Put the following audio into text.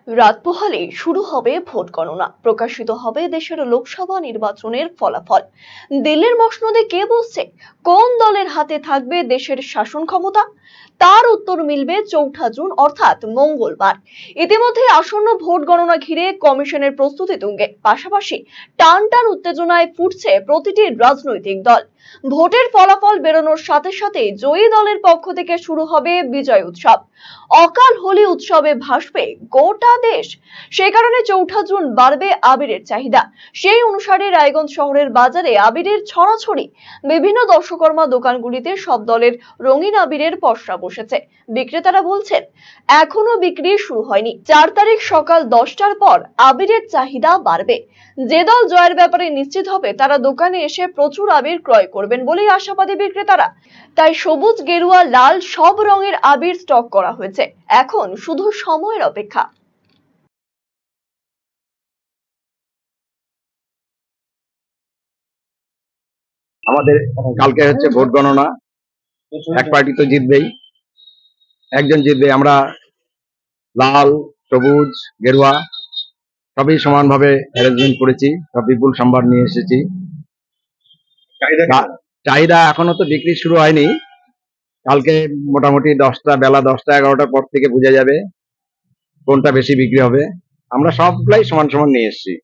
রাত পোহালে শুরু হবে ভোট গণনা, প্রকাশিত হবে দেশের লোকসভা নির্বাচনের ফলাফল। দিল্লির মসনদে কে বসছে, কোন দলের হাতে থাকবে দেশের শাসন ক্ষমতা, তার উত্তর মিলবে ৪ঠা জুন অর্থাৎ মঙ্গলবার। ইতিমধ্যে আসন্ন ভোট গণনা ঘিরে কমিশনের প্রস্তুতি তুঙ্গে, পাশাপাশি টান টান উত্তেজনায় ফুটছে প্রতিটি রাজনৈতিক দল। ভোটের ফলাফল বেরোনোর সাথে সাথে জয়ী দলের পক্ষ থেকে শুরু হবে বিজয় উৎসব। অকাল হোলি উৎসবে ভাসবে গোটা দেশ। সে কারণে ৪ঠা জুন বাড়বে আবিরের চাহিদা। সেই অনুসারে রায়গঞ্জ শহরের বাজারে আবিরের ছড়াছড়ি। বিভিন্ন দর্শকর্মা দোকানগুলিতে সব দলের রঙিন আবিরের পসরা বসেছে। বিক্রেতারা বলছেন এখনো বিক্রি শুরু হয়নি, ৪ তারিখ সকাল 10টার পর আবিরের চাহিদা বাড়বে। যে দল জয়ের ব্যাপারে নিশ্চিত হবে তারা দোকানে এসে প্রচুর আবির ক্রয় করবেন বলেই আশাবাদী বিক্রেতারা। তাই সবুজ, গেরুয়া, লাল সব রঙের আবির স্টক করা হয়েছে, এখন শুধু সময়ের অপেক্ষা। আমাদের কালকে হচ্ছে ভোট গণনা। এক পার্টি তো জিতবেই, একজন জিতবে। আমরা লাল, সবুজ, গেরুয়া সবই সমানভাবে অ্যারেঞ্জমেন্ট করেছি, সব বিপুল সম্ভার নিয়ে এসেছি। চাহিদা এখনো তো বিক্রি শুরু হয়নি। কালকে মোটামুটি বেলা 10টা 11টার পর থেকে বোঝা যাবে কোনটা বেশি বিক্রি হবে। আমরা সবগুলাই সমান সমান নিয়ে এসেছি।